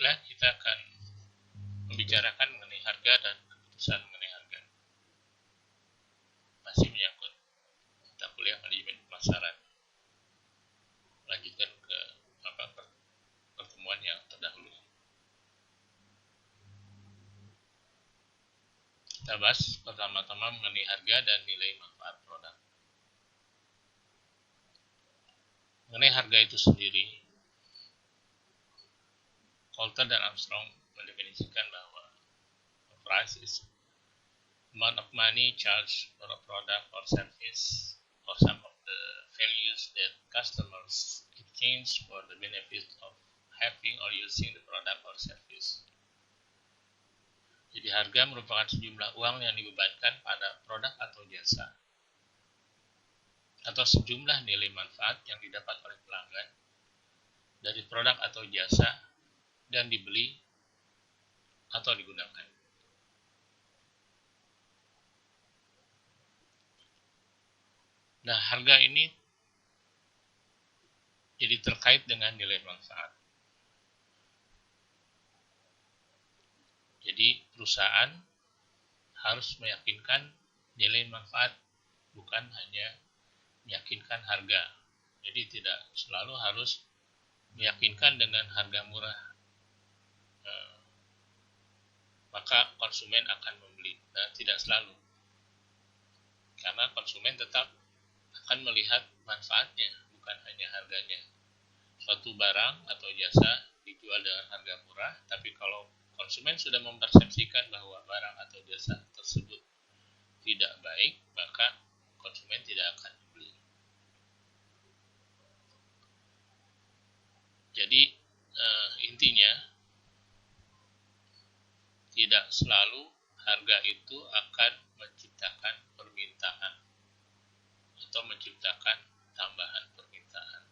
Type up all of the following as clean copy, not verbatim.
Baiklah, kita akan membicarakan mengenai harga dan keputusan mengenai harga. Masih menyangkut mata kuliah manajemen pemasaran. Lanjutkan ke pertemuan yang terdahulu. Kita bahas pertama-tama mengenai harga dan nilai manfaat produk. Mengenai harga itu sendiri, Coulter dan Armstrong mendefinisikan bahwa price is amount of money charged for a product or service or some of the values that customers exchange for the benefit of having or using the product or service. Jadi harga merupakan sejumlah uang yang dibebankan pada produk atau jasa atau sejumlah nilai manfaat yang didapat oleh pelanggan dari produk atau jasa dan dibeli atau digunakan. Nah, harga ini jadi terkait dengan nilai manfaat. Jadi perusahaan harus meyakinkan nilai manfaat, bukan hanya meyakinkan harga. Jadi tidak selalu harus meyakinkan dengan harga murah, maka konsumen akan membeli. Nah, tidak selalu, karena konsumen tetap akan melihat manfaatnya, bukan hanya harganya. Suatu barang atau jasa dijual dengan harga murah, tapi kalau konsumen sudah mempersepsikan bahwa barang atau jasa tersebut tidak baik, maka konsumen tidak akan membeli. Jadi intinya tidak selalu harga itu akan menciptakan permintaan atau menciptakan tambahan permintaan.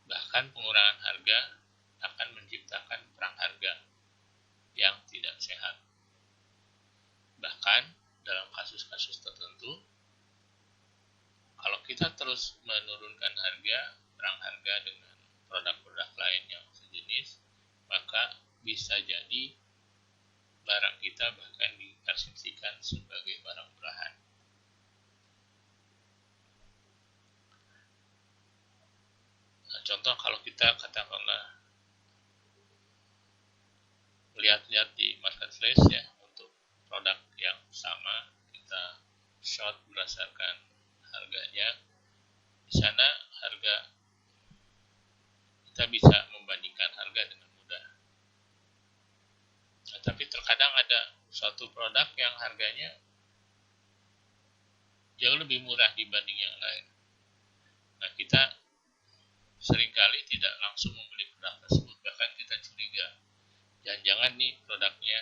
Bahkan pengurangan harga akan menciptakan perang harga yang tidak sehat. Bahkan dalam kasus-kasus tertentu, kalau kita terus menurunkan harga, perang harga dengan produk-produk lain yang sejenis, maka bisa jadi barang kita bahkan dipersepsikan sebagai barang murahan. Nah, contoh kalau kita katakanlah lihat-lihat di marketplace ya, untuk produk yang sama kita short berdasarkan harganya. Di sana harga kita bisa membandingkan harga dengan mudah. Nah, tapi terkadang ada suatu produk yang harganya jauh lebih murah dibanding yang lain. Nah, kita seringkali tidak langsung membeli produk tersebut, bahkan kita curiga, jangan-jangan nih produknya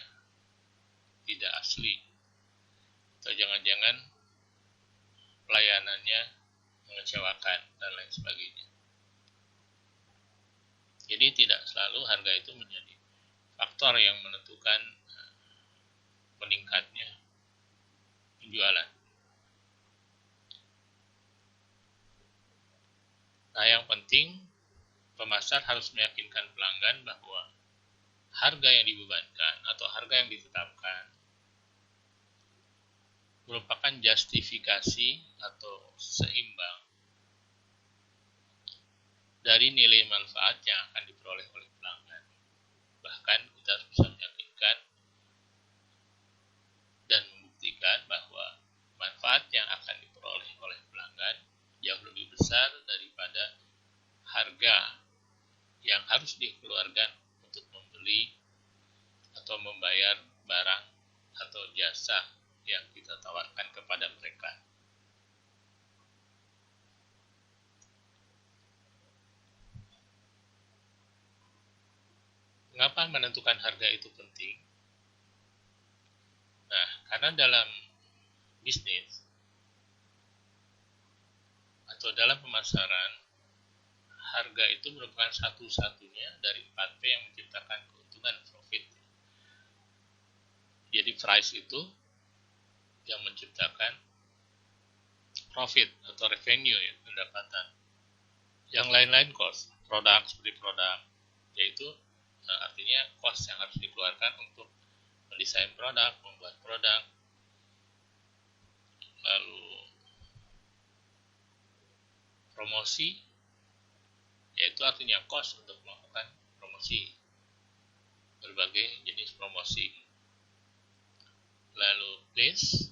tidak asli, atau jangan-jangan pelayanannya mengecewakan, dan lain sebagainya. Jadi tidak selalu harga itu menjadi faktor yang menentukan meningkatnya penjualan. Nah, yang penting pemasar harus meyakinkan pelanggan bahwa harga yang dibebankan atau harga yang ditetapkan merupakan justifikasi atau seimbang dari nilai manfaat yang akan diperoleh oleh pelanggan. Bahkan kita harus bisa meyakinkan dan membuktikan bahwa manfaat yang akan diperoleh oleh pelanggan jauh lebih besar daripada harga yang harus dikeluarkan untuk membeli atau membayar barang atau jasa yang kita tawarkan kepada mereka. Mengapa menentukan harga itu penting? Nah, karena dalam bisnis atau dalam pemasaran, harga itu merupakan satu-satunya dari 4P yang menciptakan keuntungan, profit. Jadi price itu yang menciptakan profit atau revenue ya, pendapatan. Yang lain-lain cost, produk seperti produk, yaitu artinya cost yang harus dikeluarkan untuk mendesain produk, membuat produk, lalu promosi, yaitu artinya cost untuk melakukan promosi, berbagai jenis promosi, lalu place,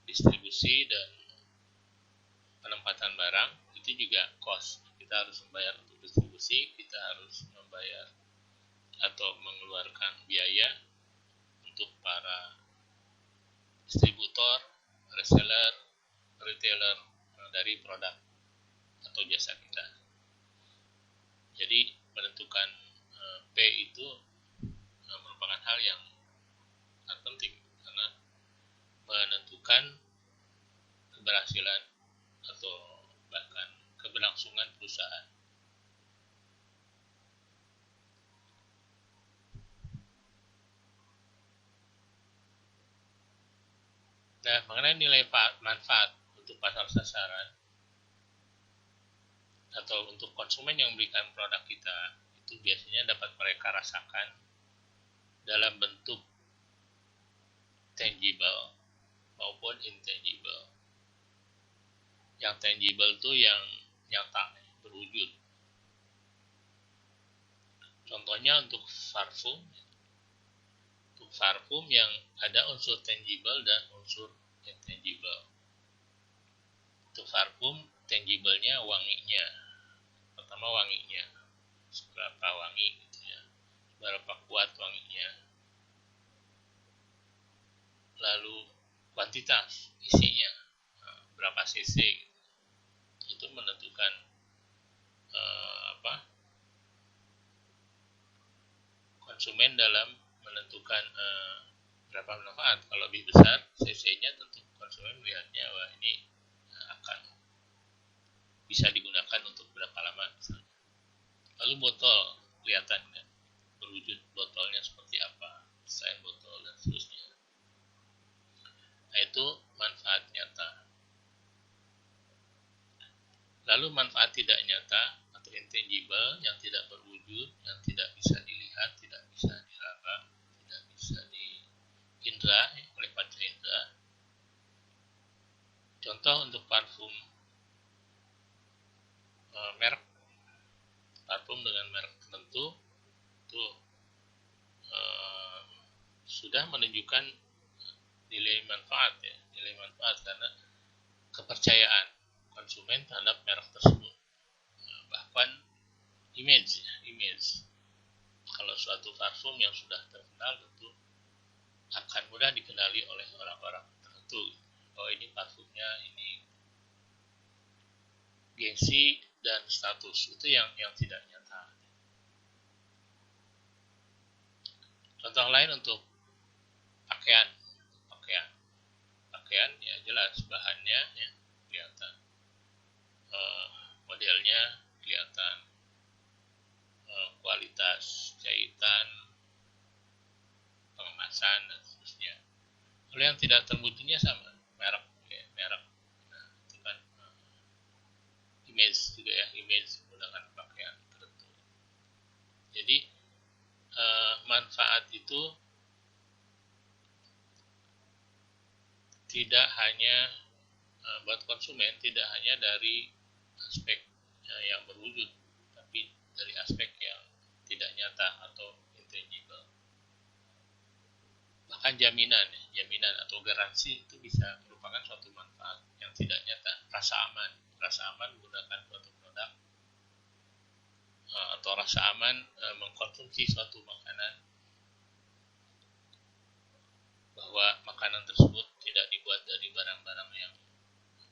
distribusi, dan penempatan barang, itu juga cost. Kita harus membayar untuk distribusi, kita harus membayar atau mengeluarkan biaya untuk para distributor, reseller, retailer dari produk atau jasa kita. Jadi menentukan P itu merupakan hal yang sangat penting karena menentukan keberhasilan atau bahkan keberlangsungan perusahaan. Nah, mengenai nilai manfaat untuk pasar sasaran atau untuk konsumen yang membelikan produk kita, itu biasanya dapat mereka rasakan dalam bentuk tangible maupun intangible. Yang tangible itu yang nyata, berwujud. Contohnya untuk parfum yang ada unsur tangible dan unsur intangible. Untuk parfum, tangible-nya wanginya. Pertama wanginya, seberapa wangi gitu ya, seberapa kuat wanginya. Lalu kuantitas, isinya, berapa cc, itu menentukan konsumen dalam menentukan berapa manfaat. Kalau lebih besar cc-nya, tentu konsumen melihatnya wah ini akan bisa digunakan untuk berapa lama misalnya. Lalu botol, kelihatan kan berwujud botolnya seperti apa, desain botol dan seterusnya. Nah, itu manfaat nyata. Lalu manfaat tidak nyata atau intangible yang tidak berwujud, yang tidak bisa dilihat, tidak bisa diraba, tidak bisa diindra oleh panca indera. Contoh untuk parfum merek, parfum dengan merek tertentu itu sudah menunjukkan nilai manfaat ya, nilai manfaat karena kepercayaan konsumen terhadap merek tersebut. Bahkan image. Kalau suatu parfum yang sudah terkenal tentu akan mudah dikenali oleh orang-orang tertentu. Oh, ini parfumnya, ini gengsi dan status, itu yang tidak nyata. Contoh lain untuk pakaian ya jelas bahannya ya kelihatan, modelnya kelihatan, kualitas jahitan, pengemasan dan seterusnya. Kalau yang tidak terbuktinya sama merek. Nah, itu kan image juga ya, image menggunakan pakaian tertentu. Jadi manfaat itu tidak hanya buat konsumen, tidak hanya dari aspek yang berwujud, tapi dari aspek yang tidak nyata atau intangible. Bahkan jaminan atau garansi itu bisa merupakan suatu manfaat yang tidak nyata. Rasa aman menggunakan suatu produk, atau rasa aman mengkonsumsi suatu makanan, bahwa makanan tersebut tidak dibuat dari barang-barang yang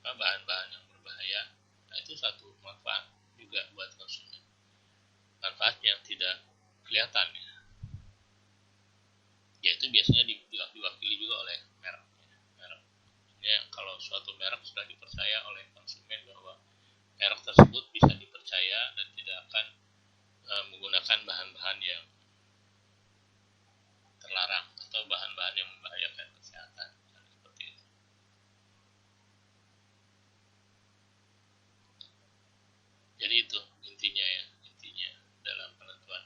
bahan-bahan yang berbahaya. Nah, itu satu manfaat juga buat konsumen, manfaat yang tidak kelihatan ya, yaitu biasanya diwakili juga oleh merek. Ya, kalau suatu merek sudah dipercaya oleh konsumen bahwa merek tersebut bisa dipercaya dan tidak akan menggunakan bahan-bahan yang terlarang atau bahan-bahan yang membahayakan kesehatan, seperti itu. Jadi itu intinya dalam penentuan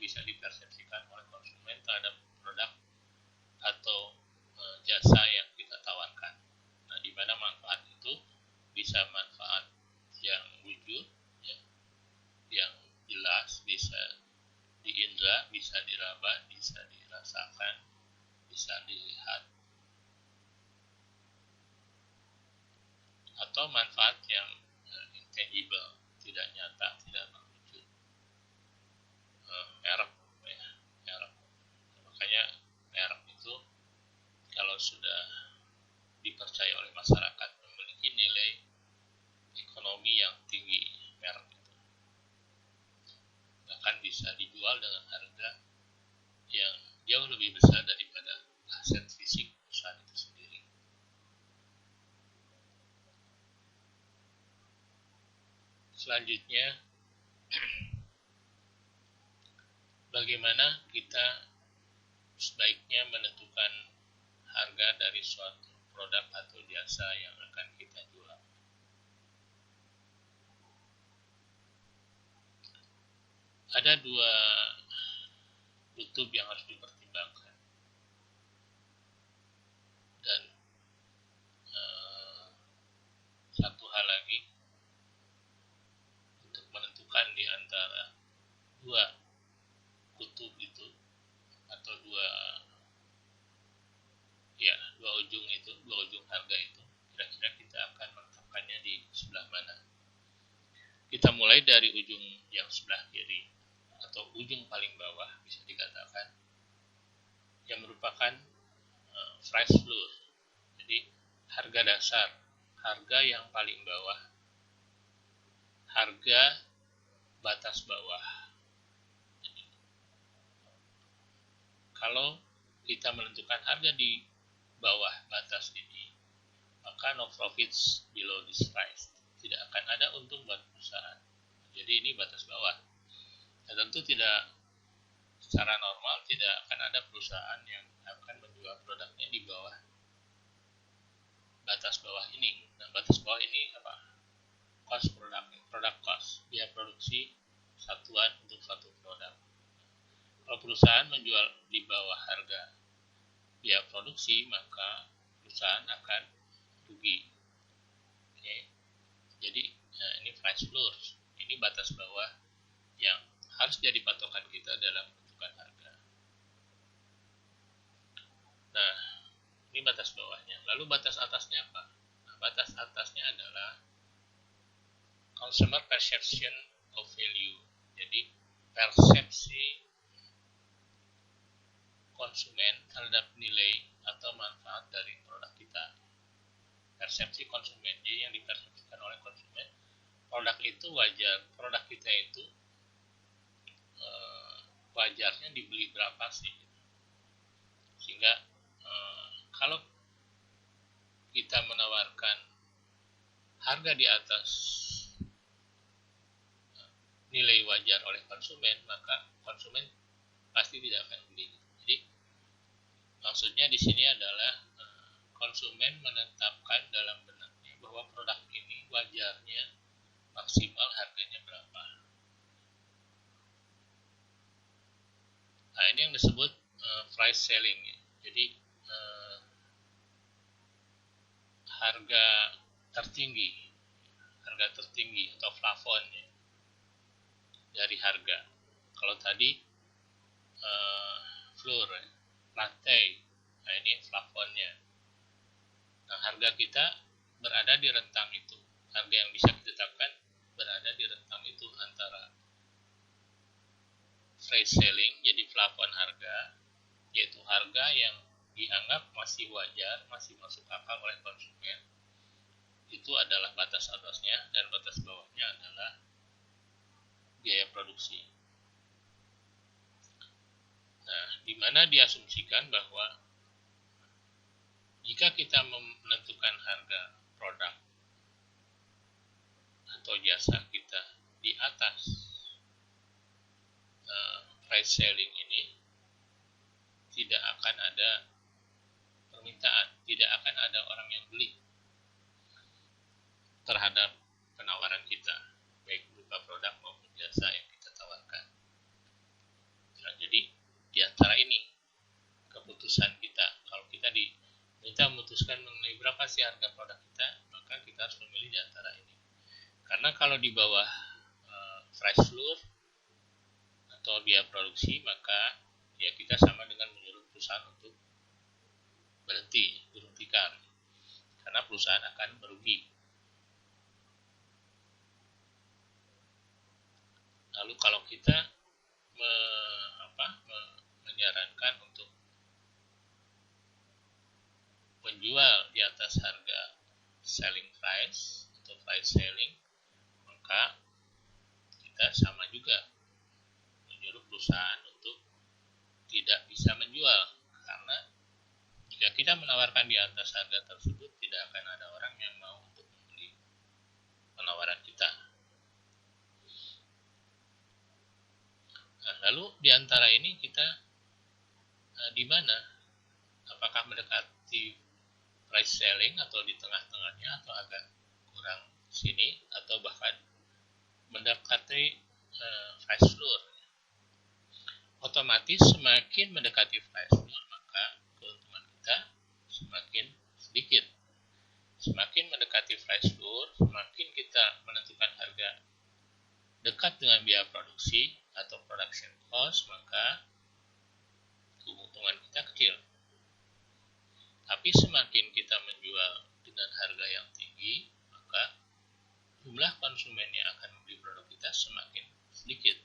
bisa dipersepsikan oleh konsumen terhadap produk atau jasa yang kita tawarkan. Nah, di mana manfaat itu bisa manfaat yang wujud, ya, yang jelas, bisa diindra, bisa diraba, bisa dirasakan, bisa dilihat, atau manfaat yang intangible, tidak nyata, tidak berwujud. Merek, ya, merek. Makanya merek itu kalau sudah dipercaya oleh masyarakat memiliki nilai ekonomi yang tinggi, merek itu bahkan bisa dijual dengan harga yang jauh lebih besar daripada aset fisik perusahaan itu sendiri. Selanjutnya, bagaimana kita sebaiknya menentukan harga dari suatu produk atau jasa yang akan kita jual. Ada dua kutub yang harus dipertimbangkan, dan satu hal lagi untuk menentukan di antara dua kutub itu atau dua ujung harga itu, kira-kira kita akan menetapkannya di sebelah mana. Kita mulai dari ujung yang sebelah kiri atau ujung paling bawah, bisa dikatakan yang merupakan price floor. Jadi harga dasar, harga yang paling bawah, harga batas bawah. Jadi, kalau kita menentukan harga di bawah batas ini, maka no profits below this price, tidak akan ada untung buat perusahaan. Jadi ini batas bawah. Dan tentu tidak, secara normal tidak akan ada perusahaan yang akan menjual produknya di bawah batas bawah ini. Nah, batas bawah ini apa? Cost produk cost, biaya produksi satuan untuk satu produk. Kalau perusahaan menjual di bawah harga biaya produksi, maka perusahaan akan rugi. Oke. Jadi ini price floor, ini batas bawah yang harus jadi patokan kita dalam menentukan harga. Nah, ini batas bawahnya. Lalu batas atasnya apa? Nah, batas atasnya adalah consumer perception of value. Jadi persepsi konsumen terhadap nilai atau manfaat dari produk kita. Persepsi konsumen, jadi yang dipersepsikan oleh konsumen, produk itu wajar, produk kita itu wajarnya dibeli berapa sih? Sehingga kalau kita menawarkan harga di atas nilai wajar oleh konsumen, maka konsumen pasti tidak akan beli. Jadi maksudnya di sini adalah konsumen menetapkan dalam benaknya bahwa produk ini wajarnya maksimal harganya berapa. Nah, ini yang disebut price selling. Jadi harga tertinggi atau plafon dari harga. Kalau tadi floor, lantai, nah ini plafonnya. Nah, harga kita berada di rentang itu. Harga yang bisa ditetapkan berada di rentang itu antara price selling, jadi plafon harga, yaitu harga yang dianggap masih wajar, masih masuk akal oleh konsumen. Itu adalah batas atasnya, dan batas bawahnya adalah biaya produksi. Nah, di mana diasumsikan bahwa jika kita menentukan harga produk atau jasa kita di atas price selling ini, tidak akan ada permintaan, tidak akan ada orang yang beli terhadap penawaran kita, baik berupa produk maupun jasa yang kita tawarkan. kalau di bawah price floor atau biaya produksi, maka ya kita sama dengan menyuruh perusahaan untuk berhentikan, karena perusahaan akan merugi. Lalu kalau kita menyarankan untuk menjual di atas harga selling price atau price selling, maka kita sama juga menyuruh perusahaan untuk tidak bisa menjual, karena jika kita menawarkan di atas harga tersebut, tidak akan ada orang yang mau untuk membeli penawaran kita. Nah, lalu di antara ini kita di mana? Apakah mendekati price selling atau di tengah-tengahnya, atau agak kurang sini, atau bahkan mendekati price floor? Otomatis semakin mendekati price floor, maka keuntungan kita semakin sedikit. Semakin mendekati price floor, semakin kita menentukan harga dekat dengan biaya produksi atau production cost, maka keuntungan kita kecil. Tapi semakin kita menjual dengan harga yang tinggi, maka jumlah konsumen yang akan membeli produk kita semakin sedikit.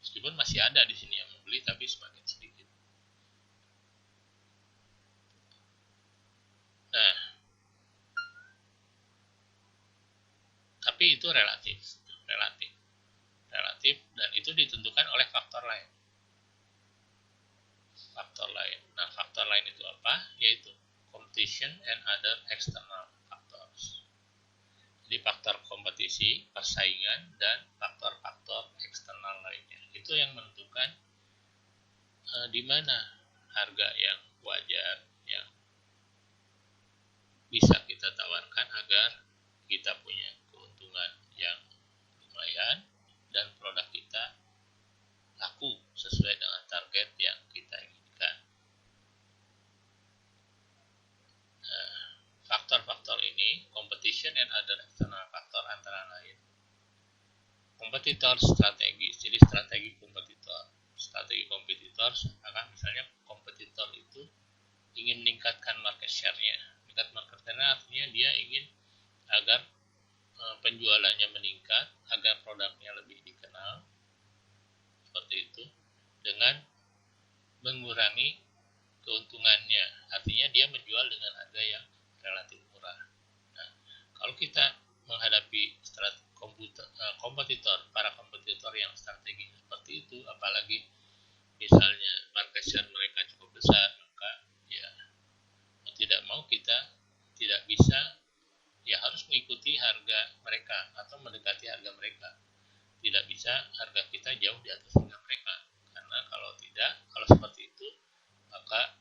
Meskipun masih ada di sini yang membeli, tapi semakin sedikit. Nah, tapi itu relatif, dan itu ditentukan oleh faktor lain. Nah, faktor lain itu apa? Yaitu competition and other external factors. Jadi faktor kompetisi, persaingan, dan faktor-faktor eksternal lainnya. Itu yang menentukan di mana harga yang wajar yang bisa kita tawarkan agar kita punya keuntungan yang lumayan dan produk kita laku sesuai dengan target yang kita inginkan. Faktor-faktor ini, competition and other external factor, antara lain kompetitor strategis. Jadi strategi kompetitor apakah misalnya kompetitor itu ingin meningkatkan market share-nya. Meningkat market share-nya artinya dia ingin agar penjualannya meningkat, agar produknya lebih dikenal, seperti itu, dengan mengurangi keuntungannya. Artinya dia menjual dengan harga yang relatif murah. Nah, kalau kita menghadapi para kompetitor yang strategi seperti itu, apalagi misalnya market share mereka cukup besar, maka ya mau tidak mau kita tidak bisa, ya harus mengikuti harga mereka atau mendekati harga mereka. Tidak bisa harga kita jauh di atas harga mereka, karena kalau seperti itu, maka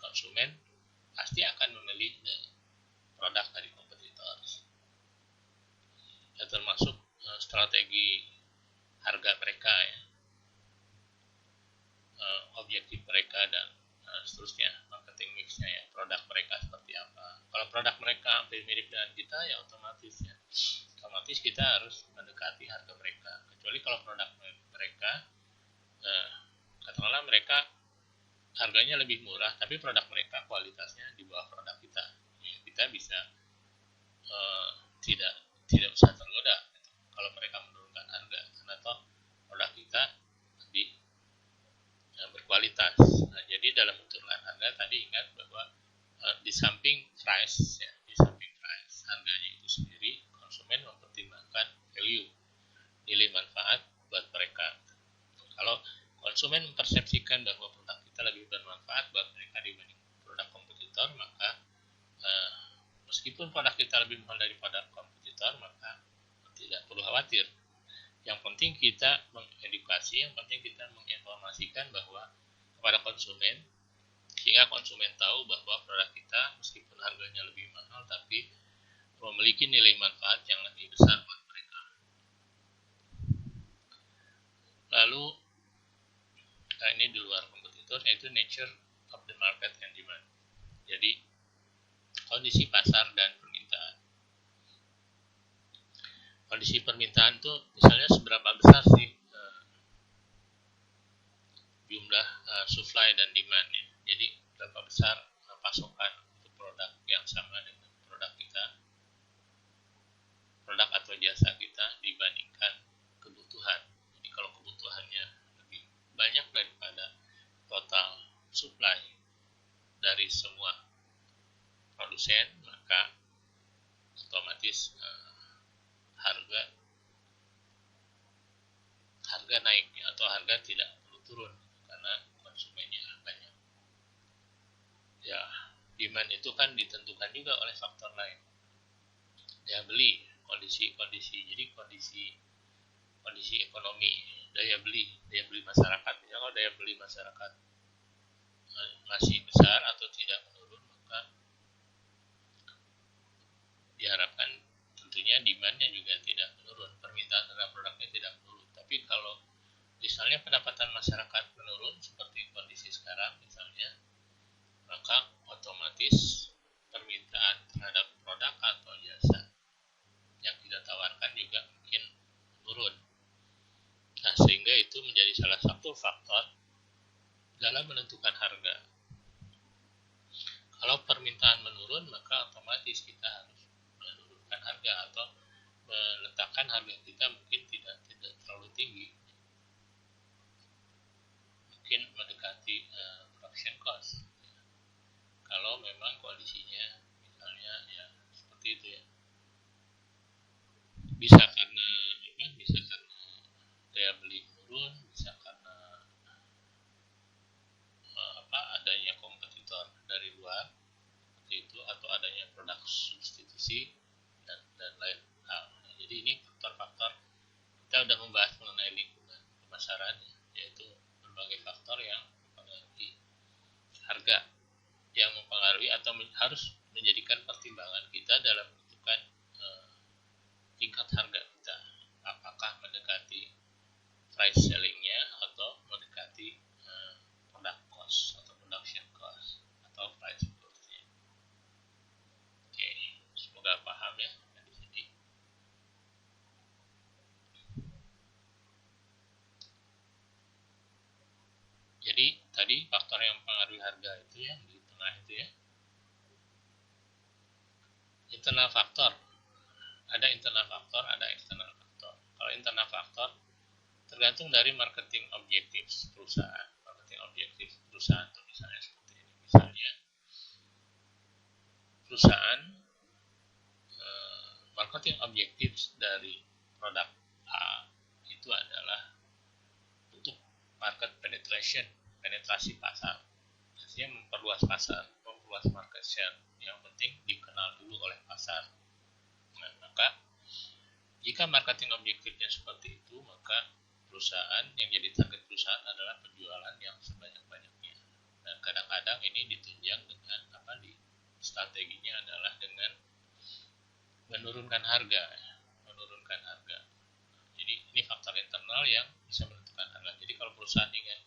konsumen pasti akan memilih produk dari kompetitor. Ya, termasuk strategi harga mereka, ya, objektif mereka, dan seterusnya, marketing mixnya, ya, produk mereka seperti apa. Kalau produk mereka hampir mirip dengan kita, ya otomatis kita harus mendekati harga mereka. Kecuali kalau produk mereka, katakanlah mereka harganya lebih murah, tapi produk mereka kualitasnya di bawah produk kita, ya, kita bisa tidak usah tergoda kalau mereka menurunkan harga, karena toh produk kita lebih berkualitas. Nah, jadi dalam menurunkan harga tadi ingat bahwa di samping price harganya itu sendiri, konsumen mempertimbangkan value, nilai manfaat buat mereka. Kalau konsumen mempersepsikan bahwa produk kita lebih bermanfaat buat mereka dibanding produk kompetitor, maka meskipun produk kita lebih mahal daripada kompetitor, maka tidak perlu khawatir. Yang penting kita mengedukasi, yang penting kita menginformasikan bahwa kepada konsumen, sehingga konsumen tahu bahwa produk kita meskipun harganya lebih mahal, tapi memiliki nilai manfaat yang lebih besar buat mereka. Lalu ini di luar kompetitor, yaitu nature of the market and demand. Jadi kondisi pasar dan permintaan. kondisi permintaan tuh misalnya seberapa besar sih jumlah supply dan demand ya. Jadi berapa besar pasokan untuk produk yang sama dengan produk kita, produk atau jasa kita dibandingkan kebutuhan. Jadi kalau kebutuhannya lebih banyak daripada total supply dari semua produsen, maka otomatis harga naik atau harga tidak perlu turun karena konsumennya banyak. Ya, demand itu kan ditentukan juga oleh faktor lain. Daya beli, kondisi. Jadi kondisi ekonomi, daya beli masyarakat. Ya, kalau daya beli masyarakat masih besar atau tidak menurun, maka diharapkan tentunya demand-nya juga tidak menurun, permintaan terhadap produknya tidak menurun. Tapi kalau misalnya pendapatan masyarakat menurun seperti kondisi sekarang misalnya, maka otomatis permintaan terhadap produk atau jasa yang kita tawarkan juga mungkin menurun. Nah, sehingga itu menjadi salah satu faktor dalam menentukan harga. Kalau permintaan menurun, maka otomatis kita harus menurunkan harga atau meletakkan harga kita mungkin tidak terlalu tinggi, mungkin mendekati production cost. Kalau memang kondisinya misalnya ya seperti itu ya, bisa karena daya beli menurun, bisa karena adanya kompetitor dari luar seperti itu, atau adanya produk substitusi dan lain hal. Jadi ini faktor-faktor, kita sudah membahas mengenai lingkungan pemasaran, yaitu berbagai faktor yang mempengaruhi harga, yang mempengaruhi atau harus menjadikan pertimbangan kita dalam menentukan tingkat harga kita, apakah mendekati price sellingnya atau mendekati product cost atau production cost atau price growth-nya. Oke, semoga paham ya di sini. Jadi tadi faktor yang mempengaruhi harga itu ya di tengah itu ya, internal faktor. Ada internal faktor, ada eksternal faktor. Kalau internal faktor tergantung dari marketing objektif perusahaan. Marketing objektif perusahaan itu misalnya seperti ini. Misalnya perusahaan marketing objektif dari produk A itu adalah untuk market penetration, penetrasi pasar. Artinya memperluas pasar, memperluas market share. Yang penting dikenal dulu oleh pasar. Nah, maka jika marketing objektifnya seperti itu, maka perusahaan yang jadi target perusahaan adalah penjualan yang sebanyak-banyaknya. Dan kadang-kadang ini ditunjang dengan strateginya adalah dengan menurunkan harga. Jadi ini faktor internal yang bisa menentukan harga. Jadi kalau perusahaan ingin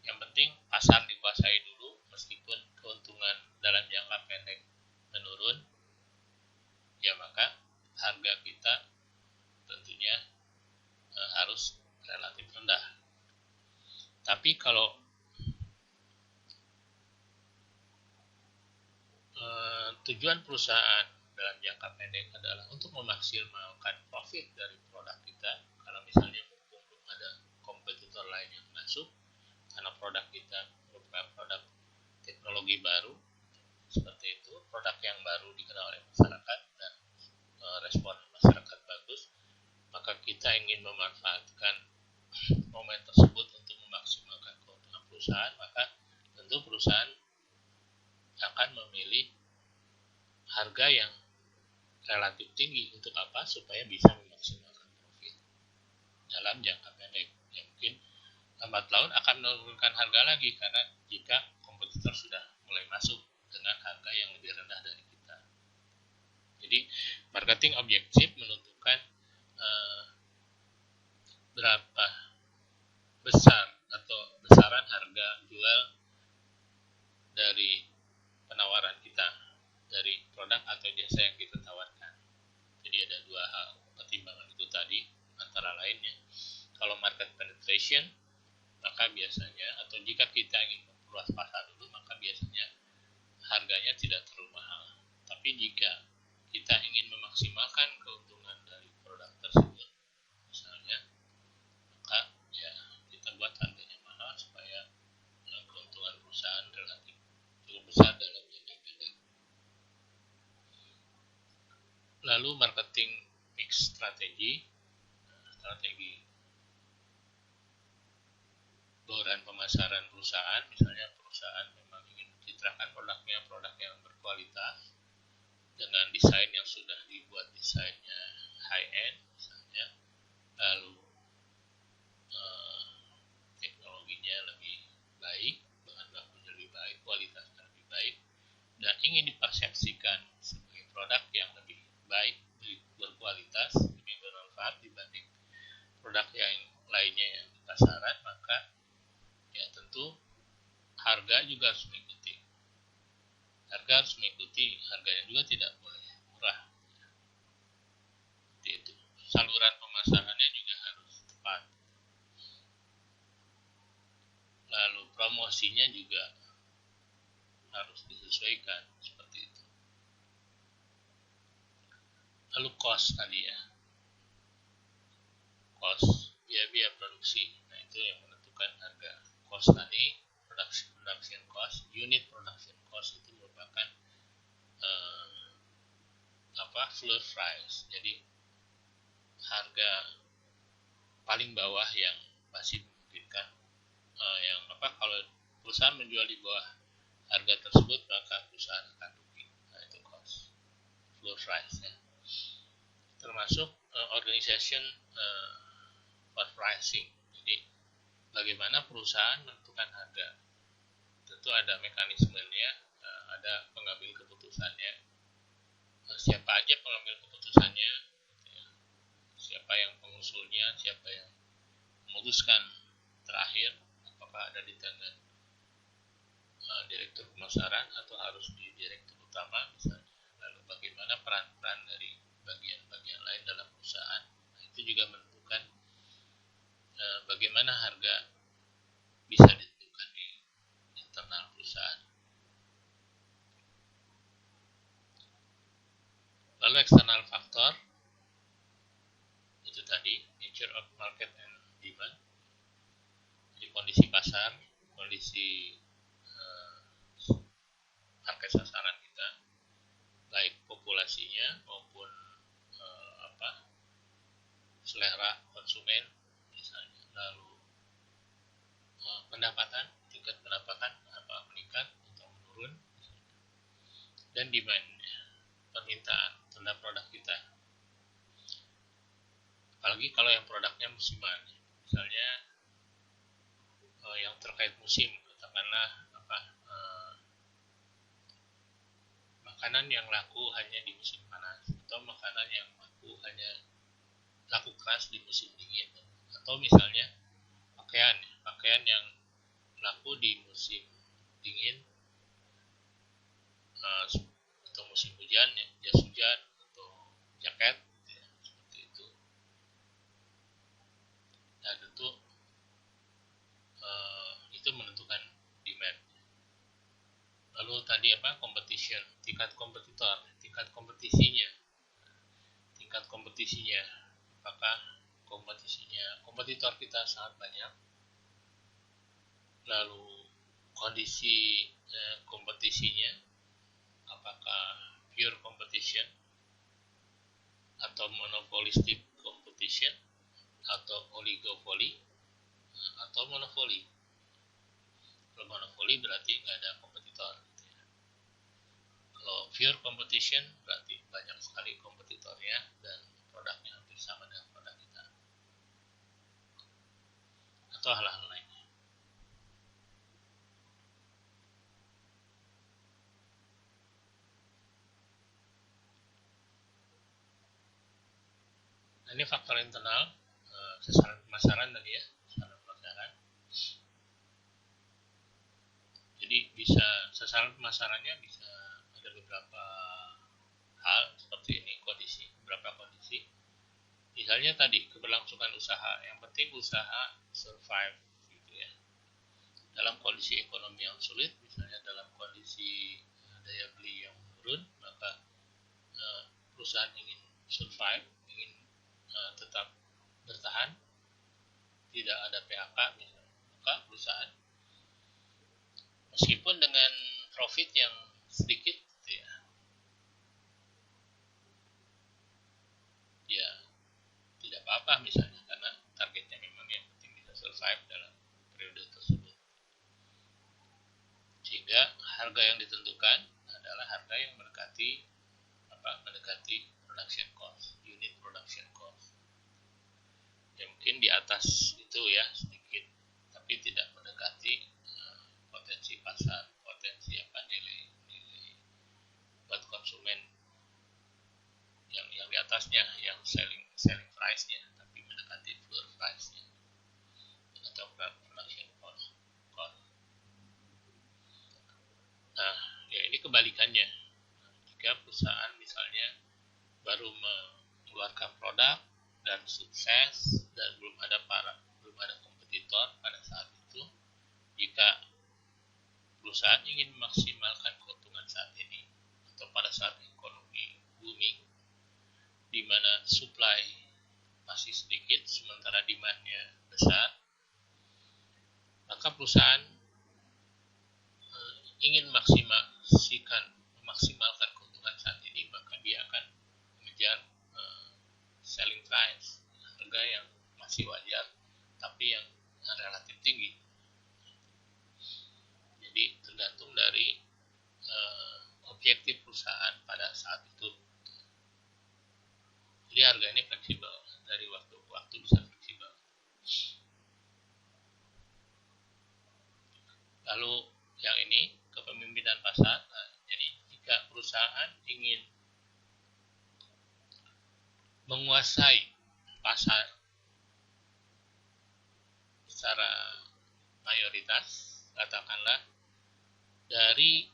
yang penting pasar dikuasai dulu, meskipun keuntungan dalam jangka pendek menurun, ya maka harga kita tentunya harus relatif rendah. Tapi kalau tujuan perusahaan dalam jangka pendek adalah untuk memaksimalkan profit dari produk kita, kalau misalnya belum ada kompetitor lain yang masuk, karena produk kita merupakan produk teknologi baru, seperti itu, produk yang baru dikenal oleh masyarakat dan respon masyarakat bagus, maka kita ingin memanfaatkan momen tersebut untuk memaksimalkan keuntungan perusahaan, maka tentu perusahaan akan memilih harga yang relatif tinggi. Untuk apa? Supaya bisa memaksimalkan profit dalam jangka pendek. Ya, mungkin lambat laun akan menurunkan harga lagi, karena jika kompetitor sudah mulai masuk dengan harga yang lebih rendah dari kita. Jadi marketing objektif menentukan berapa besar atau besaran harga jual dari penawaran kita, dari produk atau jasa yang kita tawarkan. Jadi ada dua hal pertimbangan itu competition, maka biasanya, atau jika kita ingin memperluas pasar dulu, maka biasanya harganya tidak terlalu mahal. Tapi jika kita ingin memaksimalkan keuntungan dari produk tersebut, misalnya, maka ya kita buat harganya mahal supaya keuntungan perusahaan relatif cukup besar dalam jangka pendek. Lalu marketing mix strategi, strategi bauran pemasaran perusahaan, misalnya perusahaan memang ingin mencitrakan produknya produk yang berkualitas dengan desain yang sudah dibuat desainnya high end misalnya, lalu teknologinya lebih baik, bahan bakunya lebih baik, kualitasnya lebih baik, dan ingin dipersepsikan sebagai produk yang lebih baik, berkualitas, lebih bermanfaat dibanding produk yang lainnya yang di pasaran, maka ya tentu harga juga harus mengikuti. Harga harus mengikuti, harganya juga tidak boleh murah. Seperti itu. Saluran pemasarannya juga harus tepat. Lalu promosinya juga harus disesuaikan, seperti itu. Lalu cost tadi ya. Cost, biaya produksi. Nah, itu yang menentukan harga. Cost tadi, production cost, unit production cost itu merupakan floor price. Jadi harga paling bawah yang masih memungkinkan. Kalau perusahaan menjual di bawah harga tersebut, maka perusahaan akan rugi. Nah, itu cost, floor price ya. Termasuk organization for pricing. Jadi bagaimana perusahaan menentukan harga. Tentu ada mekanismenya, ada pengambil keputusannya. Siapa aja pengambil keputusannya, gitu ya. Siapa yang pengusulnya, siapa yang memutuskan terakhir, apakah ada di tangan direktur pemasaran atau harus di direktur utama misalnya. Lalu bagaimana peran-peran dari bagian-bagian lain dalam perusahaan. Nah, itu juga menentukan bagaimana harga bisa ditentukan di internal perusahaan. Lalu eksternal faktor, itu tadi nature of market and demand. Jadi kondisi pasar, kondisi market sasaran kita, baik populasinya maupun selera konsumen misalnya. Lalu pendapatan, tingkat pendapatan meningkat atau menurun misalnya. Dan demand, permintaan terhadap produk kita. Apalagi kalau yang produknya musiman, misalnya yang terkait musim, katakanlah makanan yang laku hanya di musim panas, atau makanan yang laku keras di musim dingin, atau misalnya pakaian yang laku di musim dingin atau musim hujan, ya, jas hujan atau jaket, ya, seperti itu. Nah, tentu itu menentukan demand. Lalu tadi competition, tingkat kompetisinya, apakah kompetitor kita sangat banyak. Lalu kondisi kompetisinya, apakah pure competition atau monopolistic competition atau oligopoly atau monopoli. Kalau monopoli berarti nggak ada kompetitor. Kalau pure competition berarti banyak sekali kompetitornya dan produknya hampir sama dengan produk kita. Atau hal-hal lainnya. Nah, ini faktor internal, sasaran pemasaran tadi ya, sasaran pemasaran. Jadi sasaran pemasarannya bisa ada beberapa hal seperti ini, beberapa kondisi. Misalnya tadi keberlangsungan usaha, yang penting usaha survive gitu ya. Dalam kondisi ekonomi yang sulit, misalnya dalam kondisi daya beli yang menurun, maka perusahaan ingin survive, ingin tetap bertahan, tidak ada PHK misalnya, maka perusahaan meskipun dengan profit yang sedikit gitu ya, ya tidak apa-apa misalnya, karena targetnya memang yang penting bisa survive dalam periode tersebut. Sehingga harga yang ditentukan adalah harga yang mendekati production cost, unit production cost. Ya mungkin di atas itu ya sedikit, tapi tidak mendekati potensi pasar, potensi nilai buat konsumen yang di atasnya, yang selling price-nya, tapi mendekati floor price-nya atau production cost. Nah, ya ini kebalikannya. Jika perusahaan misalnya baru mengeluarkan produk dan sukses dan belum ada kompetitor pada saat itu, jika perusahaan ingin memaksimalkan keuntungan saat ini atau pada saat ekonomi booming, di mana supply masih sedikit sementara demand-nya besar, maka perusahaan ingin memaksimalkan keuntungan saat ini, maka dia akan mengejar selling price, harga yang masih wajar tapi yang relatif tinggi. Jadi tergantung dari objektif perusahaan pada saat itu. Jadi harga ini fleksibel, dari waktu ke waktu bisa fleksibel. Lalu yang ini kepemimpinan pasar. Nah, jadi jika perusahaan ingin menguasai pasar secara mayoritas, katakanlah dari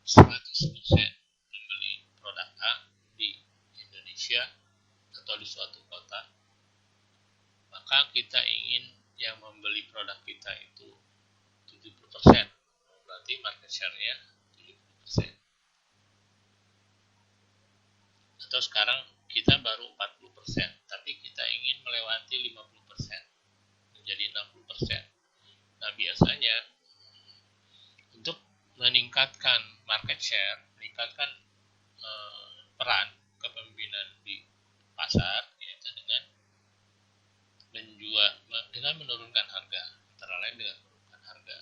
100% membeli produk A di Indonesia atau di suatu kota, maka kita ingin yang membeli produk kita itu 70%, berarti market share-nya 70%. Atau sekarang kita baru 40%, tapi kita ingin melewati 50%, menjadi 60%. Nah, biasanya untuk meningkatkan market share, meningkatkan peran kepemimpinan di pasar, yaitu dengan menurunkan harga, antara lain dengan menurunkan harga.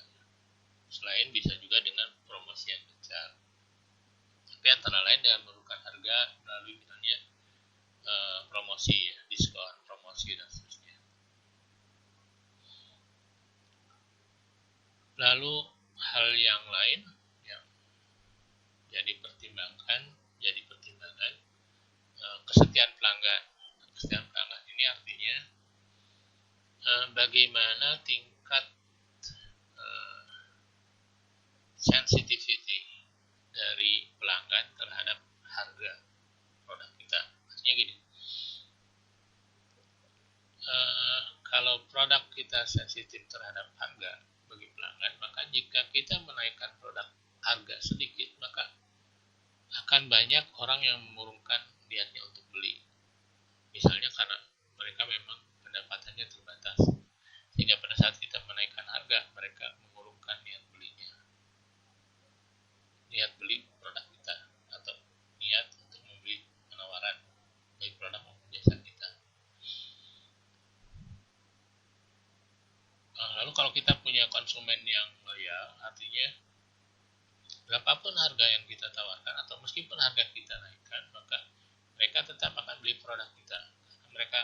Selain bisa juga dengan promosi yang gencar, tapi antara lain dengan menurunkan harga melalui misalnya promosi, diskon, promosi dan seterusnya. Lalu hal yang lain yang jadi pertimbangan kesetiaan pelanggan. Kesetiaan pelanggan ini artinya bagaimana tingkat sensitivity dari pelanggan terhadap harga produk kita. Maksudnya gini, kalau produk kita sensitif terhadap harga bagi pelanggan, maka jika kita menaikkan produk harga sedikit, maka akan banyak orang yang mengurungkan niatnya untuk beli. Misalnya karena mereka memang pendapatannya terbatas, sehingga pada saat kita menaikkan harga, mereka mengurungkan niat belinya, niat beli produk kita, atau niat untuk membeli penawaran baik produk maupun jasa kita. Lalu kalau kita punya konsumen yang loyal, artinya berapapun harga yang kita tawarkan atau meskipun harga kita naikkan, maka mereka tetap akan beli produk kita. Mereka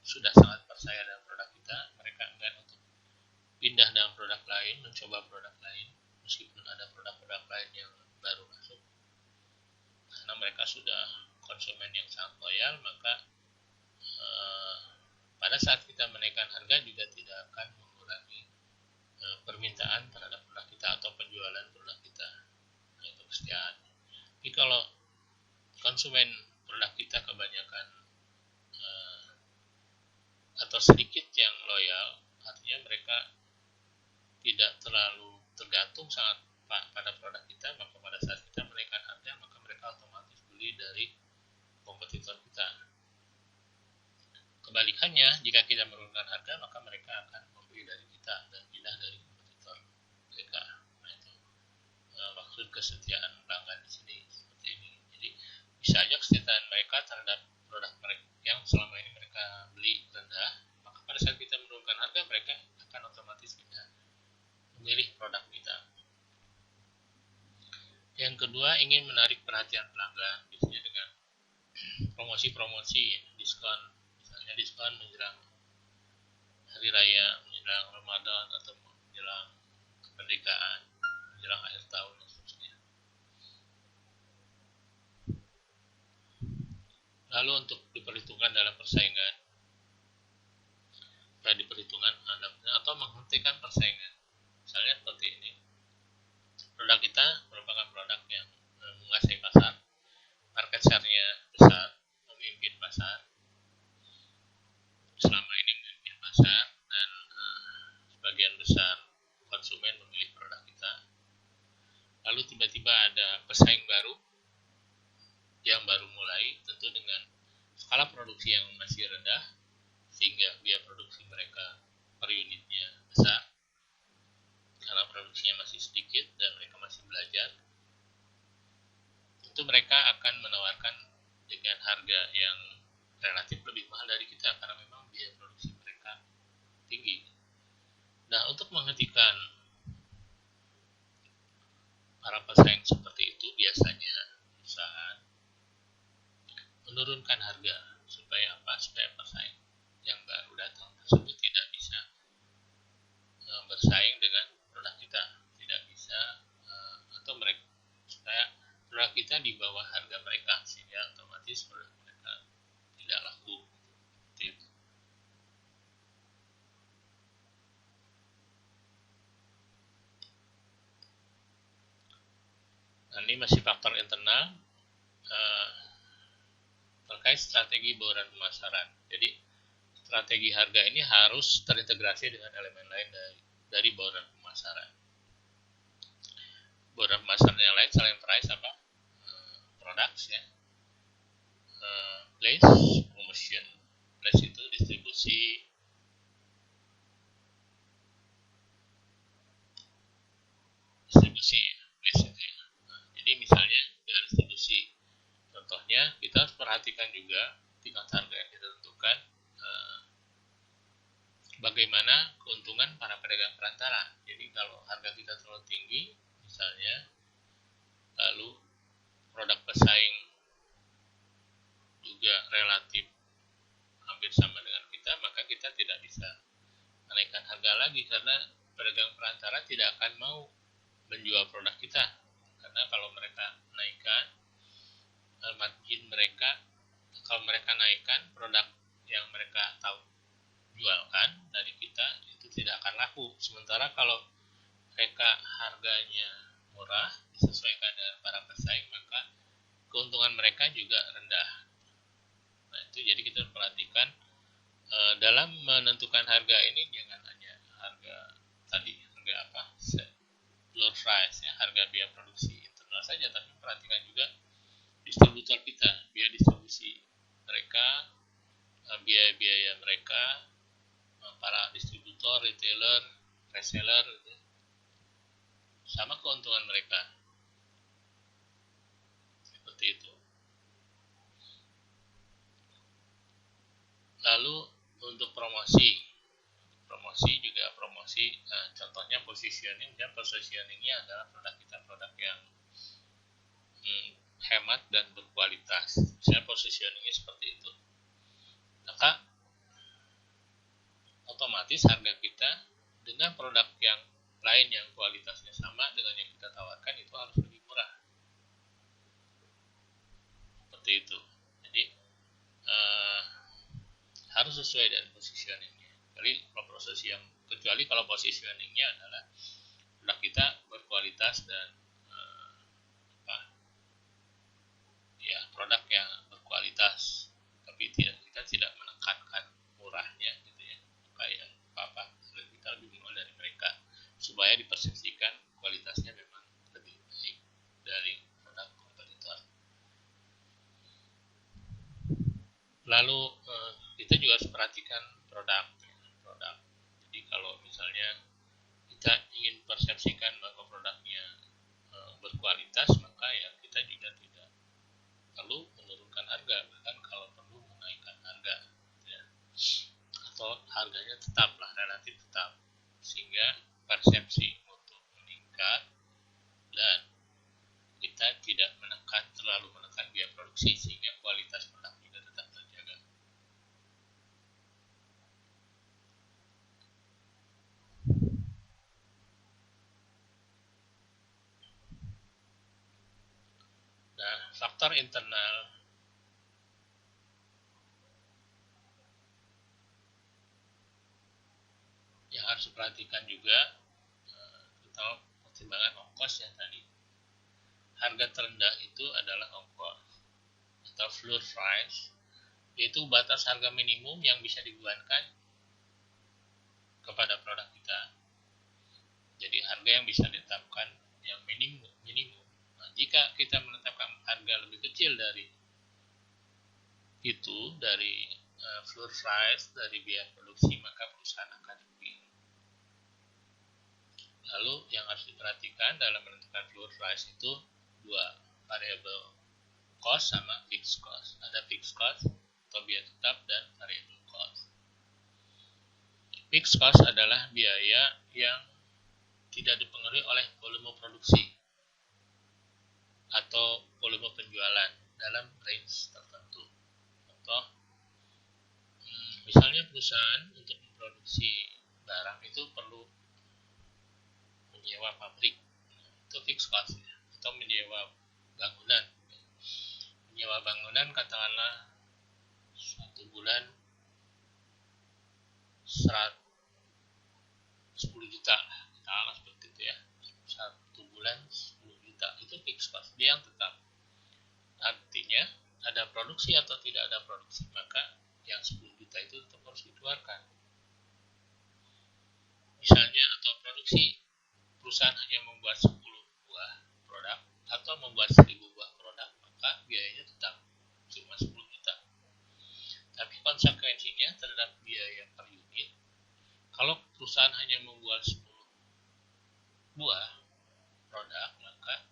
sudah sangat percaya dengan produk kita, mereka enggan untuk pindah dengan produk lain, mencoba produk lain, meskipun ada produk-produk lain yang baru masuk. Karena mereka sudah konsumen yang sangat loyal, maka pada saat kita menaikkan harga juga tidak akan mengurangi permintaan terhadap produk kita atau penjualan produk kita. Nah, itu kesetiaan. Jadi kalau konsumen produk kita kebanyakan atau sedikit yang loyal, artinya mereka tidak terlalu tergantung sangat pada produk kita, maka pada saat kita menaikkan harga, maka mereka otomatis beli dari kompetitor kita. Kebalikannya, jika kita menurunkan harga, maka mereka akan membeli dari kita dan pindah dari kompetitor mereka. Nah, itu maksud kesetiaan pelanggan di sini seperti ini. Jadi bisa aja kesetiaan mereka terhadap produk mereka yang selama ini mereka beli rendah, maka pada saat kita menurunkan harga, mereka akan otomatis pindah memilih produk kita. Yang kedua, ingin menarik perhatian pelanggan, biasanya dengan promosi-promosi, diskon, misalnya diskon menjelang hari raya, menjelang Ramadan, atau menjelang kemerdekaan, menjelang akhir tahun, dan seterusnya. Lalu untuk diperhitungkan dalam persaingan, diperhitungkan atau menghentikan persaingan, misalnya seperti ini. Produk kita merupakan produk yang menguasai pasar, market share-nya besar, memimpin pasar, selama ini memimpin pasar, dan sebagian besar konsumen memilih produk kita. Lalu tiba-tiba ada pesaing baru yang baru mulai, tentu dengan skala produksi yang masih rendah, sehingga biaya produksi mereka per unitnya besar, karena produksinya masih sedikit dan mereka masih belajar. Tentu mereka akan menawarkan dengan harga yang relatif lebih mahal dari kita, karena memang biaya produksi mereka tinggi. Nah, untuk menghentikan para pesaing seperti itu, biasanya perusahaan menurunkan harga supaya apa? Supaya pesaing yang baru datang tersebut tidak bisa bersaing dengan produk kita, tidak bisa atau mereka, supaya produk kita di bawah harga mereka, sehingga otomatis produk mereka tidak laku. Nah, ini masih faktor internal terkait strategi bauran pemasaran. Jadi strategi harga ini harus terintegrasi dengan elemen lain dari bauran pemasaran. Bauran pemasaran yang lain selain price apa? Products ya. Place, promotion. Place itu distribusi, place itu ya. Jadi misalnya dengan distribusi, contohnya kita harus perhatikan juga tingkat harga yang kita tentukan, bagaimana keuntungan para pedagang perantara. Jadi kalau harga kita terlalu tinggi misalnya, lalu produk pesaing juga relatif hampir sama dengan kita, maka kita tidak bisa menaikkan harga lagi, karena pedagang perantara tidak akan mau menjual produk kita, karena kalau mereka naikkan margin mereka, kalau mereka naikkan produk yang mereka tahu jualkan dari kita, itu tidak akan laku. Sementara kalau mereka harganya murah, disesuaikan dengan para pesaing, maka keuntungan mereka juga rendah. Nah, itu jadi kita perhatikan dalam menentukan harga ini, jangan hanya harga tadi, harga apa? Floor price ya, harga biaya produksi internal saja, tapi perhatikan juga distributor kita, biaya distribusi mereka, biaya-biaya mereka, para distributor, retailer, reseller, sama keuntungan mereka. Seperti itu. Lalu untuk promosi juga contohnya positioning, dan positioningnya adalah produk kita produk yang hemat dan berkualitas. Misalnya positioningnya seperti itu, maka otomatis harga kita dengan produk yang lain yang kualitasnya sama dengan yang kita tawarkan itu harus lebih murah. Seperti itu. Jadi harus sesuai dengan positioningnya. Kecuali kalau positioningnya adalah produk kita berkualitas dan produk yang berkualitas kualitas, tapi kita tidak menekankan murahnya gitu ya, kayak apa kita lebih murah dari mereka supaya dipersepsikan kualitasnya memang lebih baik dari produk kompetitor. Lalu kita juga harus perhatikan produk. Jadi kalau misalnya kita ingin persepsikan bahwa produknya berkualitas, maka ya kita juga tidak perlu menurunkan harga, bahkan kalau perlu menaikkan harga ya. Atau harganya tetaplah relatif tetap sehingga persepsi untuk meningkat dan kita tidak terlalu menekan biaya produksi sehingga kualitas produk juga tetap terjaga. Nah, faktor internal yang harus diperhatikan juga, terutama pertimbangan ongkos yang tadi. Harga terendah itu adalah ongkos atau floor price, yaitu batas harga minimum yang bisa dibebankan kepada produk kita. Jadi harga yang bisa ditetapkan yang minimum. Nah, jika kita menetapkan harga lebih kecil dari itu, dari floor price, dari biaya produksi, maka perusahaan akan rugi. Lalu yang harus diperhatikan dalam menentukan floor price itu dua variable cost sama fixed cost. Ada fixed cost atau biaya tetap dan variable cost. Fixed cost adalah biaya yang tidak dipengaruhi oleh volume produksi atau volume penjualan dalam range tertentu. Contoh, misalnya perusahaan untuk memproduksi barang itu perlu menyewa pabrik, itu fixed cost ya. Atau menyewa bangunan. Menyewa bangunan katakanlah 1 bulan 10 juta, katakanlah seperti itu ya. 1 bulan 10 juta, itu fixed cost, dia yang tetap. Artinya ada produksi atau tidak ada produksi, maka yang 10 juta itu tetap harus dikeluarkan. Misalnya atau produksi, perusahaan hanya membuat 10 buah produk atau membuat 1000 buah produk, maka biayanya tetap cuma 10 juta. Tapi konsekuensinya terhadap biaya per unit, kalau perusahaan hanya membuat 10 buah produk, maka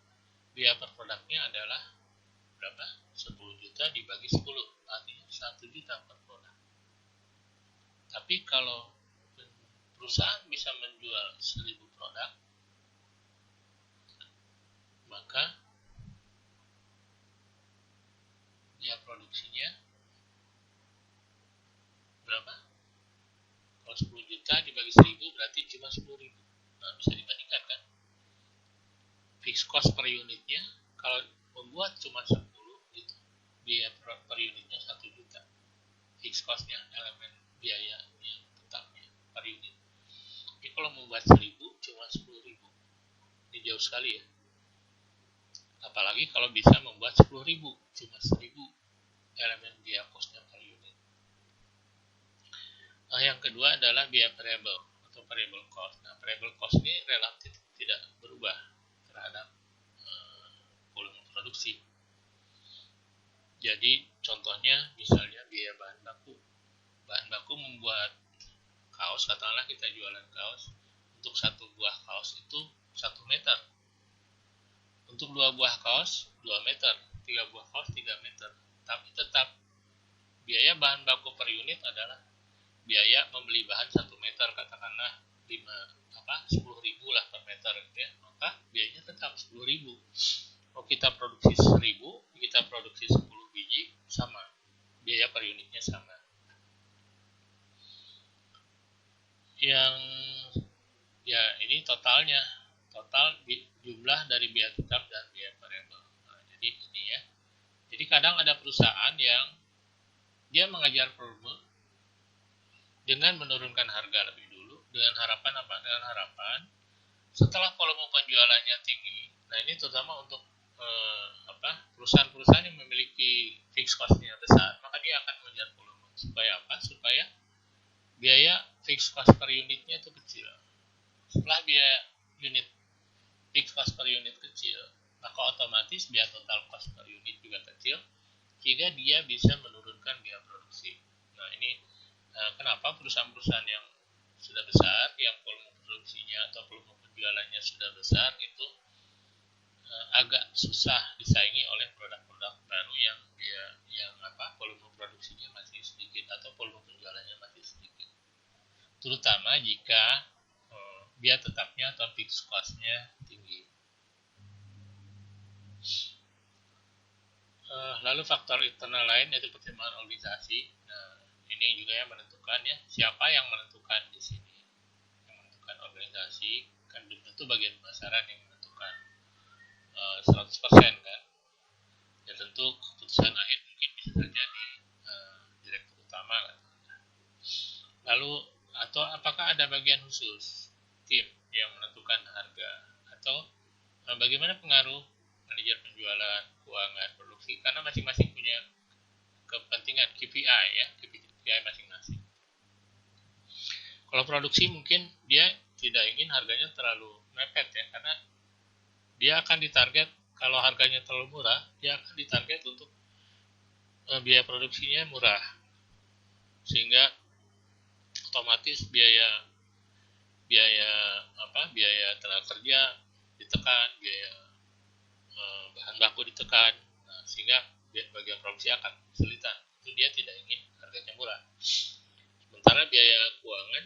biaya per produknya adalah berapa? 10 juta dibagi 10, artinya 1 juta per produk. Tapi kalau perusahaan bisa menjual 1000 produk, maka biaya produksinya berapa? Kalau 10 juta dibagi 1000 berarti cuma 10.000. Nah, bisa dibandingkan kan? Fixed cost per unitnya kalau membuat cuma 10 itu biaya per unitnya 1 juta. Fixed costnya elemen biaya yang tetapnya per unit. Tapi kalau membuat 1000 cuma 10.000. Ini jauh sekali ya. Apalagi kalau bisa membuat 10.000 cuma 1.000 elemen biaya costnya per unit. Nah, yang kedua adalah biaya variable atau variable cost. Nah, variable cost ini relatif tidak berubah terhadap volume produksi. Jadi contohnya misalnya biaya bahan baku. Bahan baku membuat kaos, katakanlah kita jualan kaos, untuk 1 buah kaos itu 1 meter. Untuk 2 buah kaos 2 meter, 3 buah kaos 3 meter. Tapi tetap biaya bahan baku per unit adalah biaya membeli bahan 1 meter, katakanlah 10.000 lah per meter gitu ya. Maka biayanya tetap 10.000. Kalau kita produksi 1000, kita produksi 10 biji, sama. Biaya per unitnya sama. Yang ya ini totalnya, total jumlah dari biaya tetap dan biaya variabel. Nah, jadi ini ya. Jadi kadang ada perusahaan yang dia mengejar volume dengan menurunkan harga lebih dulu dengan harapan apa? Dengan harapan setelah volume penjualannya tinggi. Nah, ini terutama untuk perusahaan-perusahaan yang memiliki fixed cost-nya besar, maka dia akan mengejar volume. Supaya apa? Supaya biaya fixed cost per unitnya itu kecil. Setelah biaya unit fixed cost per unit kecil, maka otomatis biaya total cost per unit juga kecil, sehingga dia bisa menurunkan biaya produksi. Nah, ini kenapa perusahaan-perusahaan yang sudah besar, yang volume produksinya atau volume penjualannya sudah besar, itu agak susah disaingi oleh produk-produk baru yang volume produksinya masih sedikit atau volume penjualannya masih sedikit. Terutama jika biaya tetapnya atau fixed cost-nya tinggi. Lalu faktor internal lain yaitu pertimbangan organisasi. Nah, ini juga yang menentukan ya, siapa yang menentukan di sini. Yang menentukan organisasi kan belum tentu bagian pemasaran yang menentukan 100% kan. Ya tentu keputusan akhir mungkin bisa saja di direktur utama kan. Lalu atau apakah ada bagian khusus tim yang menentukan harga, atau bagaimana pengaruh manajer penjualan, keuangan, produksi, karena masing-masing punya kepentingan KPI ya, KPI masing-masing. Kalau produksi mungkin dia tidak ingin harganya terlalu mepet ya, karena dia akan ditarget, kalau harganya terlalu murah, dia akan ditarget untuk biaya produksinya murah, sehingga otomatis biaya tenaga kerja ditekan, biaya bahan baku ditekan, sehingga bagian produksi akan kesulitan. Itu dia tidak ingin harganya murah. Sementara biaya keuangan,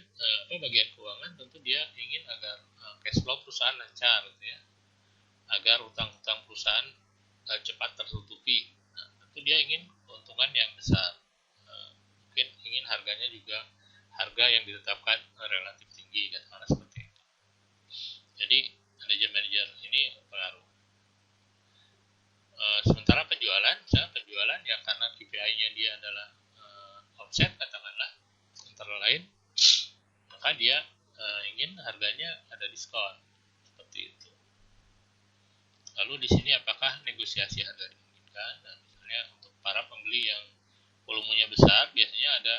bagian keuangan tentu dia ingin agar cash flow perusahaan lancar, gitu ya, agar hutang-hutang perusahaan cepat tertutupi. Nah, tentu dia ingin keuntungan yang besar. Mungkin ingin harganya juga harga yang ditetapkan relatif tinggi, katakanlah seperti itu. Jadi manajer ini pengaruh. Sementara penjualan ya karena KPI-nya dia adalah offset katakanlah antara lain, maka dia ingin harganya ada diskon seperti itu. Lalu di sini apakah negosiasi harga dimungkinkan? Nah, misalnya untuk para pembeli yang volumenya besar biasanya ada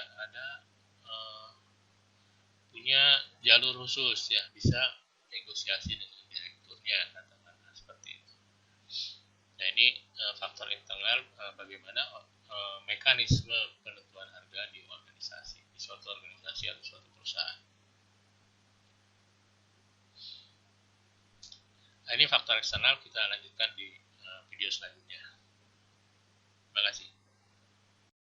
punya jalur khusus ya, bisa negosiasi dengan direkturnya katakanlah seperti itu. Nah, ini faktor internal bagaimana mekanisme penentuan harga di organisasi, di suatu organisasi atau suatu perusahaan. Nah, ini faktor eksternal, kita lanjutkan di video selanjutnya. Terima kasih.